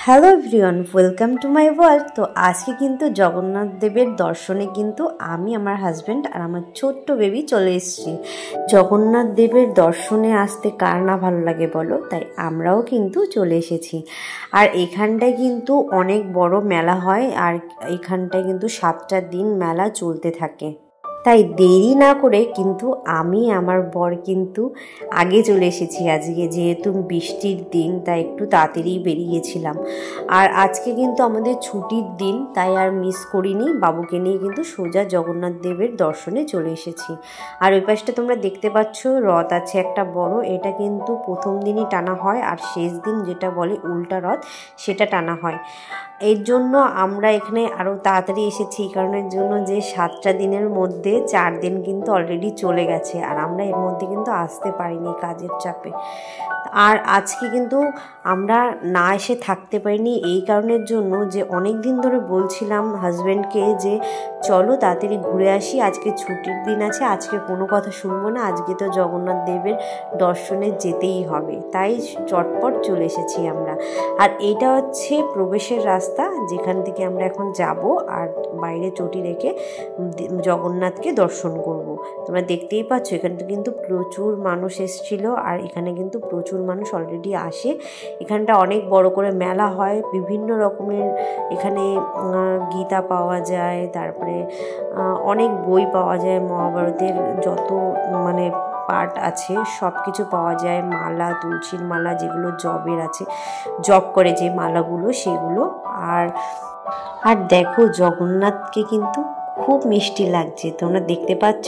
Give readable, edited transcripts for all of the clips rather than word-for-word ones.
Hello everyone, welcome to my world. তো আজকে কিন্তু জগন্নাথ দেবের দর্শনে কিন্তু আমি, আমার হাজব্যান্ড আর আমার ছোট্ট বেবি চলে এসেছি। জগন্নাথ দেবের দর্শনে আসতে কার না ভালো লাগে বলো, তাই আমরাও কিন্তু চলে এসেছি। আর এখানটায় কিন্তু অনেক বড় মেলা হয়, আর এখানটায় কিন্তু 7টা দিন মেলা চলতে থাকে। তাই দেরি না করে কিন্তু আমি, আমার বর কিন্তু আগে চলে এসেছি। আজকে যেহেতু বৃষ্টির দিন, তাই একটু তাড়াতাড়ি বেরিয়েছিলাম। আর আজকে কিন্তু আমাদের ছুটির দিন, তাই আর মিস করিনি। বাবুকে নিয়ে কিন্তু সোজা জগন্নাথ দেবের দর্শনে চলে এসেছি। আর ওই পাশটা তোমরা দেখতে পাচ্ছ, রথ আছে একটা বড়। এটা কিন্তু প্রথম দিনই টানা হয়, আর শেষ দিন যেটা বলে উল্টা রথ, সেটা টানা হয়। এর জন্য আমরা এখানে আরও তাড়াতাড়ি এসেছি, এই কারণের জন্য যে 7টা দিনের মধ্যে 4 দিন কিন্তু অলরেডি চলে গেছে, আর আমরা এর মধ্যে কিন্তু আসতে পারিনি কাজের চাপে। আর আজকে কিন্তু আমরা না এসে থাকতে পারিনি এই কারণের জন্য যে অনেক দিন ধরে বলছিলাম হাজব্যান্ডকে যে চলো তাড়াতাড়ি ঘুরে আসি, আজকে ছুটির দিন আছে, আজকে কোনো কথা শুনবো না, আজকে তো জগন্নাথ দেবের দর্শনে যেতেই হবে। তাই চটপট চলে এসেছি আমরা। আর এটা হচ্ছে প্রবেশের রাস্তা, যেখান থেকে আমরা এখন যাব আর বাইরে চটি রেখে জগন্নাথকে দর্শন করব। তোমরা দেখতেই পাচ্ছ এখানে কিন্তু প্রচুর মানুষ এসেছিল, আর এখানে কিন্তু প্রচুর মানুষ অলরেডি আসে। এখানটা অনেক বড় করে মেলা হয়, বিভিন্ন রকমের এখানে গীতা পাওয়া যায়, তারপরে অনেক বই পাওয়া যায়, মহাভারতের যত পার্ট আছে সব কিছু পাওয়া যায়। মালা, তুলসীর মালা, যেগুলো জবের আছে, জব করে যে মালাগুলো সেগুলো। আর দেখো জগন্নাথকে কিন্তু খুব মিষ্টি লাগছে, তোমরা দেখতে পাচ্ছ।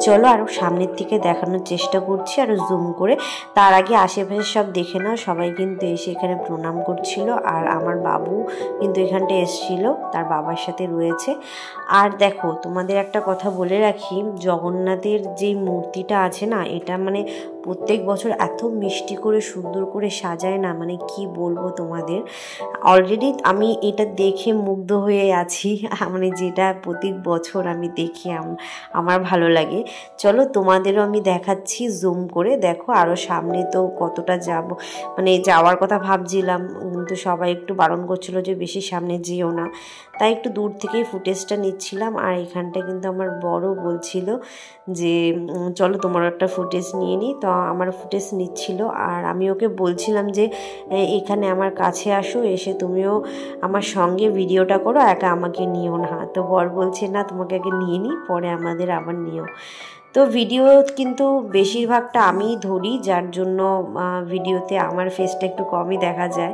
চলো আরও সামনের থেকে দেখানোর চেষ্টা করছি আরও জুম করে। তার আগে আশেপাশে সব দেখে নাও, সবাই কিন্তু এসে এখানে প্রণাম করছিল। আর আমার বাবু কিন্তু এখানটা এসেছিল, তার বাবার সাথে রয়েছে। আর দেখো তোমাদের একটা কথা বলে রাখি, জগন্নাথের যে মূর্তিটা আছে না, এটা প্রত্যেক বছর এত মিষ্টি করে সুন্দর করে সাজায় না, কি বলবো তোমাদের। অলরেডি আমি এটা দেখে মুগ্ধ হয়ে আছি, যেটা প্রত্যেক বছর আমি দেখি আমার ভালো লাগে। চলো তোমাদেরও আমি দেখাচ্ছি জুম করে। দেখো আরও সামনে তো কতটা যাব, যাওয়ার কথা ভাবছিলাম, কিন্তু সবাই একটু বারণ করছিল যে বেশি সামনে যেও না, তাই একটু দূর থেকেই ফুটেজটা নিচ্ছিলাম। আর এখানটা কিন্তু আমার বড় বলছিল যে চলো তোমার একটা ফুটেজ নিয়ে নিই, তো আমার ফুটেজ নিচ্ছিল। আর আমি ওকে বলছিলাম যে এখানে আমার কাছে আসো, এসে তুমিও আমার সঙ্গে ভিডিওটা করো, একা আমাকে নিও না। তো বর বলছে না, তোমাকে আগে নিয়ে নিই, পরে আমাদের আবার নিও। তো ভিডিও কিন্তু বেশিরভাগটা আমিই ধরি, যার জন্য ভিডিওতে আমার ফেসটা একটু কমই দেখা যায়।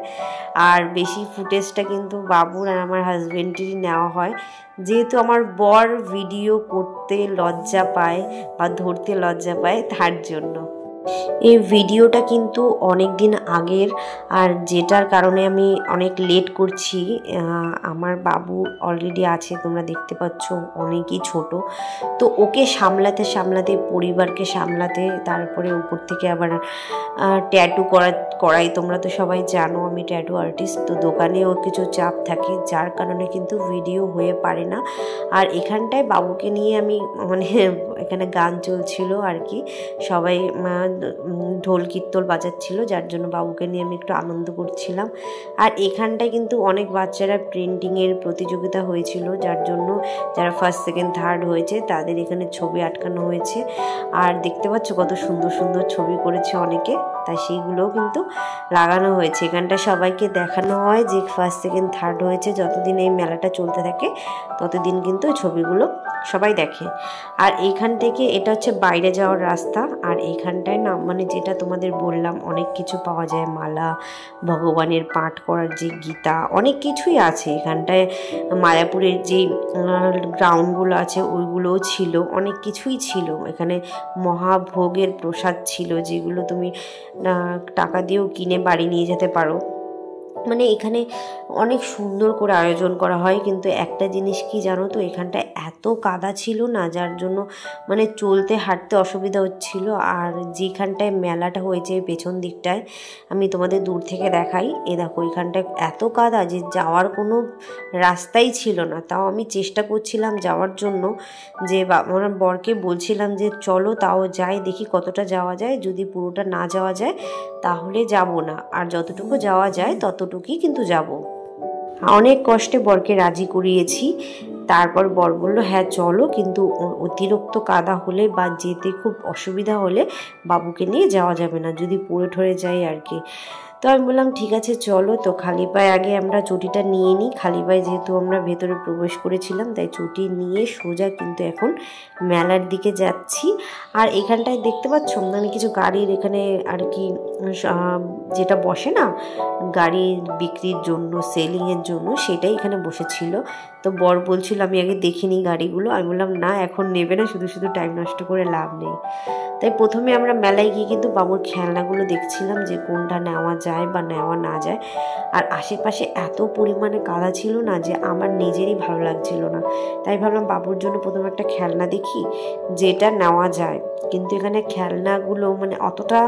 আর বেশি ফুটেজটা কিন্তু বাবুর আর আমার হাজব্যান্ডেরই নেওয়া হয়, যেহেতু আমার বর ভিডিও করতে লজ্জা পায় বা ধরতে লজ্জা পায়, তার জন্য। এই ভিডিওটা কিন্তু অনেক দিন আগের, আর যেটার কারণে আমি অনেক লেট করছি। আমার বাবু অলরেডি আছে, তোমরা দেখতে পাচ্ছ, অনেকই ছোট। তো ওকে সামলাতে সামলাতে, পরিবারকে সামলাতে, তারপরে উপর থেকে আবার ট্যাটু করাই। তোমরা তো সবাই জানো আমি ট্যাটু আর্টিস্ট, তো দোকানেও কিছু চাপ থাকে, যার কারণে কিন্তু ভিডিও হয়ে পারে না। আর এখানটায় বাবুকে নিয়ে আমি এখানে গান চলছিল আর কি, সবাই ঢোল কীর্তন বাজাচ্ছিল, যার জন্য বাবুকে নিয়ে আমি একটু আনন্দ করছিলাম। আর এখানটায় কিন্তু অনেক বাচ্চারা পেন্টিংয়ের প্রতিযোগিতা হয়েছিল, যার জন্য যারা ফার্স্ট, সেকেন্ড, থার্ড হয়েছে তাদের এখানে ছবি আটকানো হয়েছে। আর দেখতে পাচ্ছ কত সুন্দর সুন্দর ছবি করেছে অনেকে, তাই সেইগুলোও কিন্তু লাগানো হয়েছে। এখানটা সবাইকে দেখানো হয় যে ফার্স্ট, সেকেন্ড, থার্ড হয়েছে। যতদিন এই মেলাটা চলতে থাকে ততদিন কিন্তু ছবিগুলো সবাই দেখে। আর এইখান থেকে এটা হচ্ছে বাইরে যাওয়ার রাস্তা। আর এইখানটায় না যেটা তোমাদের বললাম, অনেক কিছু পাওয়া যায়, মালা, ভগবানের পাঠ করার যে গীতা, অনেক কিছুই আছে এখানটায়। মায়াপুরের যে গ্রাউন্ডগুলো আছে ওইগুলোও ছিল, অনেক কিছুই ছিল এখানে। মহাভোগের প্রসাদ ছিল, যেগুলো তুমি টাকা দিয়েও কিনে বাড়ি নিয়ে যেতে পারো। এখানে অনেক সুন্দর করে আয়োজন করা হয়। কিন্তু একটা জিনিস কি জানো তো, এখানটা এত কাদা ছিল না, যার জন্য চলতে হাঁটতে অসুবিধা হচ্ছিল। আর যেখানটায় মেলাটা হয়েছে পেছন দিকটায়, আমি তোমাদের দূর থেকে দেখাই, দেখো এখানটায় এত কাদা যে যাওয়ার কোনো রাস্তাই ছিল না। তাও আমি চেষ্টা করছিলাম যাওয়ার জন্য, যে আমার বরকে বলছিলাম যে চলো তাও যাই, দেখি কতটা যাওয়া যায়, যদি পুরোটা না যাওয়া যায় তাহলে যাব না, আর যতটুকু যাওয়া যায় ততটুকুই কিন্তু যাব। অনেক কষ্টে বরকে রাজি করিয়েছি। তারপর বর বলল হ্যাঁ চলো, কিন্তু অতিরিক্ত কাদা হলে বা যেতে খুব অসুবিধা হলে বাবুকে নিয়ে যাওয়া যাবে না, যদি পড়ে ঠরে যায় আর কি। তো আমি বললাম ঠিক আছে চলো। তো খালি পায়ে আগে আমরা চটিটা নিয়ে নিই, খালি পায়ে যেহেতু আমরা ভেতরে প্রবেশ করেছিলাম তাই চটি নিয়ে সোজা কিন্তু এখন মেলার দিকে যাচ্ছি। আর এখানটায় দেখতে পাচ্ছ মানে কিছু গাড়ির এখানে আর কি যেটা বসে না গাড়ি বিক্রির জন্য, সেলিংয়ের জন্য, সেটাই এখানে বসেছিল। তো বর বলছিল আমি আগে দেখিনি গাড়িগুলো। আমি বললাম না এখন নেবে না, শুধু শুধু টাইম নষ্ট করে লাভ নেই। তাই প্রথমে আমরা মেলায় গিয়ে কিন্তু বাবুর খেলনাগুলো দেখছিলাম যে কোনটা নেওয়া যায় বা নেওয়া না যায়। আর আশেপাশে এত পরিমাণে কাদা ছিল না যে আমার নিজেরই ভালো লাগছিল না। তাই ভাবলাম বাবুর জন্য প্রথমে একটা খেলনা দেখি যেটা নেওয়া যায়। কিন্তু এখানে খেলনাগুলো মানে অতটা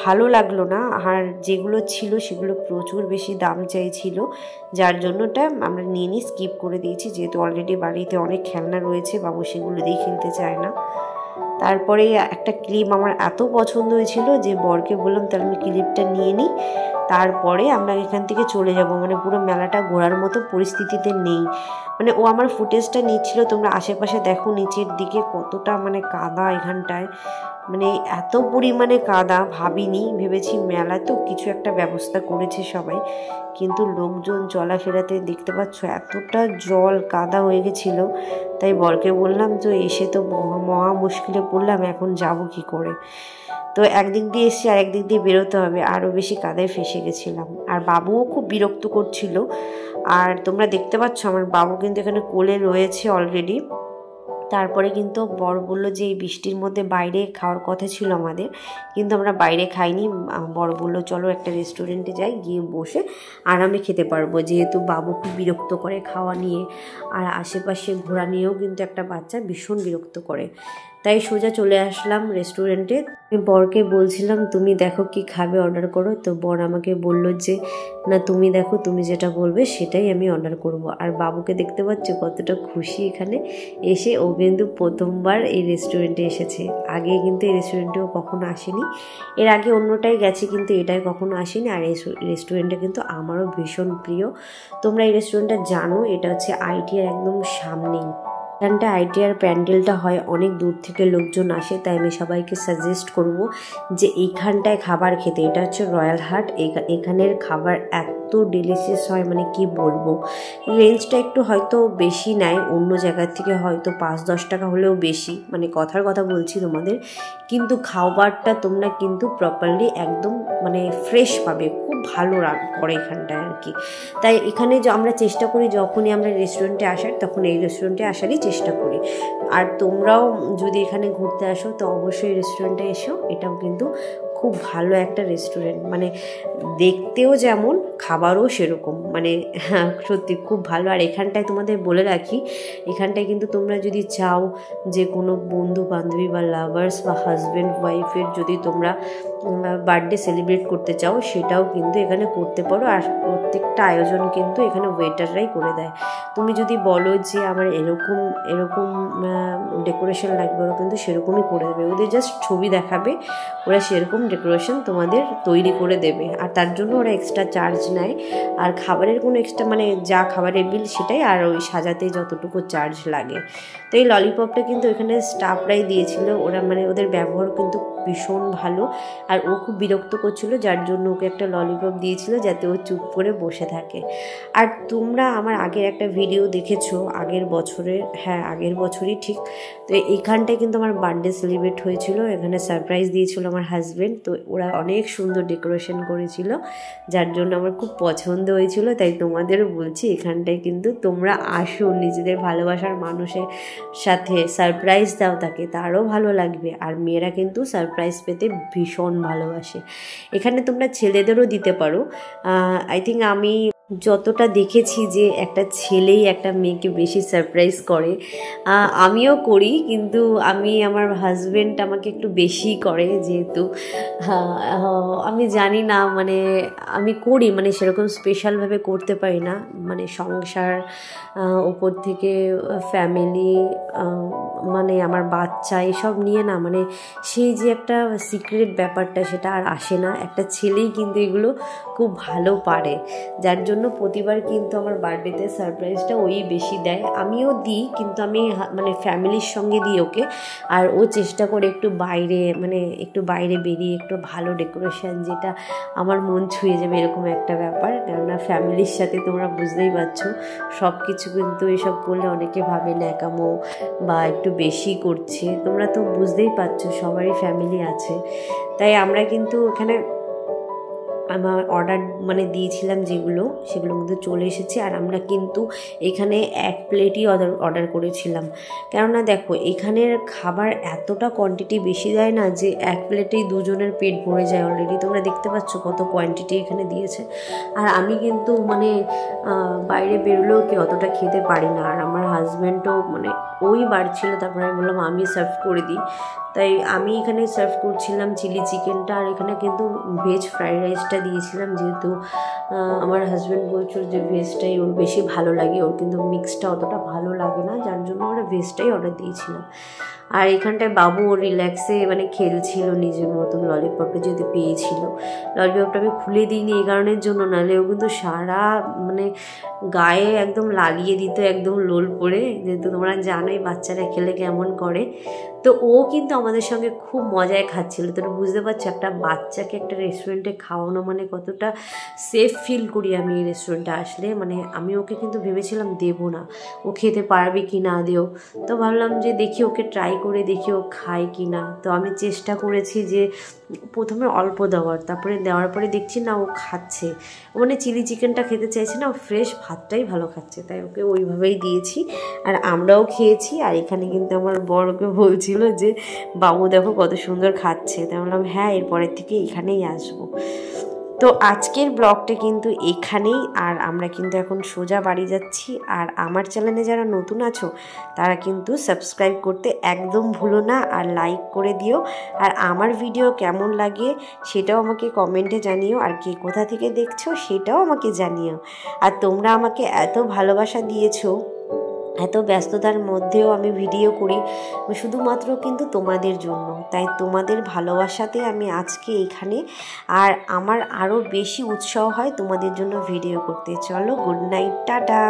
ভালো লাগলো না, আর যেগুলো ছিল সেগুলো প্রচুর বেশি দাম চাইছিল, যার জন্যটা আমরা নিয়ে স্কিপ করে দিয়েছি, যেহেতু অলরেডি বাড়িতে অনেক খেলনা রয়েছে, বাবু সেগুলো দিয়ে খেলতে চায় না। তারপরে একটা ক্লিপ আমার এত পছন্দ হয়েছিল যে বরকে বললাম তাহলে আমি ক্লিপটা নিয়ে নিই, তারপরে আমরা এখান থেকে চলে যাব। মানে পুরো মেলাটা ঘোরার মতো পরিস্থিতিতে নেই, মানে ও আমার ফুটেজটা নিচ্ছিল। তোমরা আশেপাশে দেখো নিচের দিকে কতটা মানে কাদা এখানটায়, মানে এত পরিমাণে কাদা ভাবিনি, ভেবেছি মেলা তো কিছু একটা ব্যবস্থা করেছে সবাই, কিন্তু লোকজন চলাফেরাতে দেখতে পাচ্ছ এতটা জল কাদা হয়ে গেছিলো। তাই বরকে বললাম তো এসে তো মহা মুশকিলে পড়লাম, এখন যাব কি করে। তো একদিক দিয়ে এসে আর একদিক দিয়ে বেরোতে হবে, আরও বেশি কাদায় ফেসে গেছিলাম। আর বাবুও খুব বিরক্ত করছিল। আর তোমরা দেখতে পাচ্ছ আমার বাবু কিন্তু এখানে কোলে রয়েছে অলরেডি। তারপরে কিন্তু বর বললো যে এই বৃষ্টির মধ্যে বাইরে খাওয়ার কথা ছিল আমাদের, কিন্তু আমরা বাইরে খাইনি। বর বললো চলো একটা রেস্টুরেন্টে যাই, গিয়ে বসে আরামে খেতে পারবো, যেহেতু বাবু খুব বিরক্ত করে খাওয়া নিয়ে, আর আশেপাশে ঘোরা নিয়েও কিন্তু একটা বাচ্চা ভীষণ বিরক্ত করে। তাই সোজা চলে আসলাম রেস্টুরেন্টে। আমি বরকে বলছিলাম তুমি দেখো কি খাবে অর্ডার করো, তো বর আমাকে বলল যে না তুমি দেখো, তুমি যেটা বলবে সেটাই আমি অর্ডার করব। আর বাবুকে দেখতে পাচ্ছ কতটা খুশি এখানে এসে, ও কিন্তু প্রথমবার এই রেস্টুরেন্টে এসেছে। আগে কিন্তু এই রেস্টুরেন্টেও কখনো আসেনি, এর আগে অন্যটাই গেছে কিন্তু এটাই কখনো আসেনি। আর এই রেস্টুরেন্টটা কিন্তু আমারও ভীষণ প্রিয়। তোমরা এই রেস্টুরেন্টটা জানো, এটা হচ্ছে আইটিআর একদম সামনেই। এখানটা আইটিআর প্যান্ডেলটা হয়, অনেক দূর থেকে লোকজন আসে, তাই আমি সবাইকে সাজেস্ট করব যে এইখানটায় খাবার খেতে। এটা হচ্ছে রয়্যাল হাট, এখানের খাবার এত ডেলিশিয়াস হয় মানে কি বলবো। রেঞ্জটা একটু হয়তো বেশি নেয় অন্য জায়গার থেকে, হয়তো 5-10 টাকা হলেও বেশি, মানে কথার কথা বলছি তোমাদের, কিন্তু খাবারটা তোমরা কিন্তু প্রপারলি একদম মানে ফ্রেশ পাবে, খুব ভালো করে এখানটায় আর কি। তাই এখানে আমরা চেষ্টা করি যখনই আমরা রেস্টুরেন্টে আসার, তখন এই রেস্টুরেন্টে আসারই চেষ্টা করি। আর তোমরাও যদি এখানে ঘুরতে আসো তো অবশ্যই রেস্টুরেন্টে এসো, এটাও কিন্তু খুব ভালো একটা রেস্টুরেন্ট, মানে দেখতেও যেমন খাবারও সেরকম, মানে সত্যি খুব ভালো। আর এখানটায় তোমাদের বলে রাখি, এখানটায় কিন্তু তোমরা যদি চাও যে কোনো বন্ধু বান্ধবী বা লাভার্স বা হাজব্যান্ড ওয়াইফের যদি তোমরা বার্থডে সেলিব্রেট করতে চাও সেটাও কিন্তু এখানে করতে পারো। আর প্রত্যেকটা আয়োজন কিন্তু এখানে ওয়েটাররাই করে দেয়। তুমি যদি বলো যে আমার এরকম এরকম ডেকোরেশন লাগবে, ওরা কিন্তু সেরকমই করে দেবে, ওদের জাস্ট ছবি দেখাবে, ওরা সেরকম ডেকোরেশন তোমাদের তৈরি করে দেবে। আর তার জন্য ওরা এক্সট্রা চার্জ নেয়, আর খাবারের কোনো এক্সট্রা মানে যা খাবারের বিল সেটাই, আর ওই সাজাতে যতটুকু চার্জ লাগে। তো এই ললিপপটা কিন্তু এখানে স্টাফরাই দিয়েছিল, ওরা মানে ওদের ব্যবহার কিন্তু ভীষণ ভালো। আর ও খুব বিরক্ত করছিল, যার জন্য ওকে একটা ললিপপ দিয়েছিল যাতে ও চুপ করে বসে থাকে। আর তোমরা আমার আগের একটা ভিডিও দেখেছো আগের বছরের, হ্যাঁ আগের বছরই ঠিক, তো এইখানটায় কিন্তু আমার বার্থডে সেলিব্রেট হয়েছিল, এখানে সারপ্রাইজ দিয়েছিল আমার হাজব্যান্ড। তো ওরা অনেক সুন্দর ডেকোরেশন করেছিল, যার জন্য আমার খুব পছন্দ হয়েছিল। তাই তোমাদেরও বলছি এখানটায় কিন্তু তোমরা আসো, নিজেদের ভালোবাসার মানুষের সাথে সারপ্রাইজ দাও তাকে, তারও ভালো লাগবে। আর মেয়েরা কিন্তু সারপ্রাইজ পেতে ভীষণ ভালোবাসে। এখানে তোমরা ছেলেদেরও দিতে পারো, আই থিঙ্ক আমি যতটা দেখেছি যে একটা ছেলেই একটা মেয়েকে বেশি সারপ্রাইজ করে, আমিও করি, কিন্তু আমার হাজব্যান্ড আমাকে একটু বেশি করে, যেহেতু আমি জানি না, মানে আমি করি, মানে সেরকম স্পেশালভাবে করতে পারি না, মানে সংসার ওপর থেকে ফ্যামিলি, মানে আমার বাচ্চা এসব নিয়ে না, মানে সেই যে একটা সিক্রেট ব্যাপারটা সেটা আর আসে না। একটা ছেলেই কিন্তু এগুলো খুব ভালো পারে, যার জন্য প্রতিবার কিন্তু আমার বার্থডেতে সারপ্রাইজটা ওই বেশি দেয়। আমিও দিই, কিন্তু আমি মানে ফ্যামিলির সঙ্গে দিই ওকে, আর ও চেষ্টা করে একটু বাইরে, মানে একটু বাইরে বেরিয়ে একটু ভালো ডেকোরেশন, যেটা আমার মন ছুঁয়ে যাবে এরকম একটা ব্যাপার। কেননা ফ্যামিলির সাথে তোমরা বুঝতেই পারছো সব কিছু কিন্তু এসব করলে অনেকে ভাবে ন্যাকামো বা একটু বেশি করছে, তোমরা তো বুঝতেই পারছো সবারই ফ্যামিলি আছে। তাই আমরা কিন্তু এখানে আমার অর্ডার মানে দিয়েছিলাম যেগুলো, সেগুলো কিন্তু চলে এসেছে। আর আমরা কিন্তু এখানে 1 প্লেটই অর্ডার করেছিলাম, কেননা দেখো এখানের খাবার এতটা কোয়ান্টিটি বেশি দেয় না যে 1 প্লেটেই দুজনের পেট ভরে যায় অলরেডি। তোমরা দেখতে পাচ্ছ কত কোয়ান্টিটি এখানে দিয়েছে। আর আমি কিন্তু মানে বাইরে বেরোলেও কি অতটা খেতে পারি না, আর আমার হাজব্যান্ডও মানে ওই বাড়ছিল, তারপরে আমি বললাম আমি সার্ভ করে দিই, তাই আমি এখানে সার্ভ করছিলাম চিলি চিকেনটা। আর এখানে কিন্তু ভেজ ফ্রাইড রাইসটা দিয়েছিলাম, যেহেতু আমার হাজব্যান্ড বলছিল যে ভেজটাই ওর বেশি ভালো লাগে, ওর কিন্তু মিক্সটা অতটা ভালো লাগে না, যার জন্য আমরা ভেজটাই অর্ডার দিয়েছিলাম। আর এখানটায় বাবু রিল্যাক্সে মানে খেলছিল নিজের মতন, ললিপপটা যদি পেয়েছিল। ললিপপটা আমি খুলে দিইনি এই কারণের জন্য, নাহলে ও কিন্তু সারা মানে গায়ে একদম লাগিয়ে দিত একদম লোল পরে, যেহেতু তোমরা জানোই বাচ্চারা খেলে কেমন করে। তো ও কিন্তু আমাদের সঙ্গে খুব মজায় খাচ্ছিল। তোরা বুঝতে পারছো একটা বাচ্চাকে একটা রেস্টুরেন্টে খাওয়ানো মানে কতটা সেফ ফিল করি আমি এই রেস্টুরেন্টে আসলে। মানে আমি ওকে কিন্তু ভেবেছিলাম দেবো না, ও খেতে পারবে কি না দেও, তো ভাবলাম যে দেখি ওকে ট্রাই করে দেখি ও খায় কি না। তো আমি চেষ্টা করেছি যে প্রথমে অল্প দেওয়ার, তারপরে দেওয়ার পরে দেখছি না ও খাচ্ছে, মানে চিলি চিকেনটা খেতে চাইছে না, ও ফ্রেশ ভাতটাই ভালো খাচ্ছে, তাই ওকে ওইভাবেই দিয়েছি। আর আমরাও খেয়েছি। আর এখানে কিন্তু আমার বর ওকে বলছিল যে বাবু দেখো কত সুন্দর খাচ্ছে, তাই বললাম হ্যাঁ এরপরের থেকে এখানেই আসবো। তো আজকের ব্লগটা কিন্তু এখানেই, আর আমরা কিন্তু এখন সোজা বাড়ি যাচ্ছি। আর আমার চ্যানেলে যারা নতুন আছো তারা কিন্তু সাবস্ক্রাইব করতে একদম ভুলো না, আর লাইক করে দিও। আর আমার ভিডিও কেমন লাগে সেটাও আমাকে কমেন্টে জানিও, আর কে কোথা থেকে দেখছো সেটাও আমাকে জানিও। আর তোমরা আমাকে এত ভালোবাসা দিয়েছো, এত ব্যস্ততার মধ্যেও আমি ভিডিও করি শুধুমাত্র কিন্তু তোমাদের জন্য, তাই তোমাদের ভালোবাসাতে আমি আজকে এখানে। আর আমার আরও বেশি উৎসাহ হয় তোমাদের জন্য ভিডিও করতে। চলো, গুড নাইট, টাটা।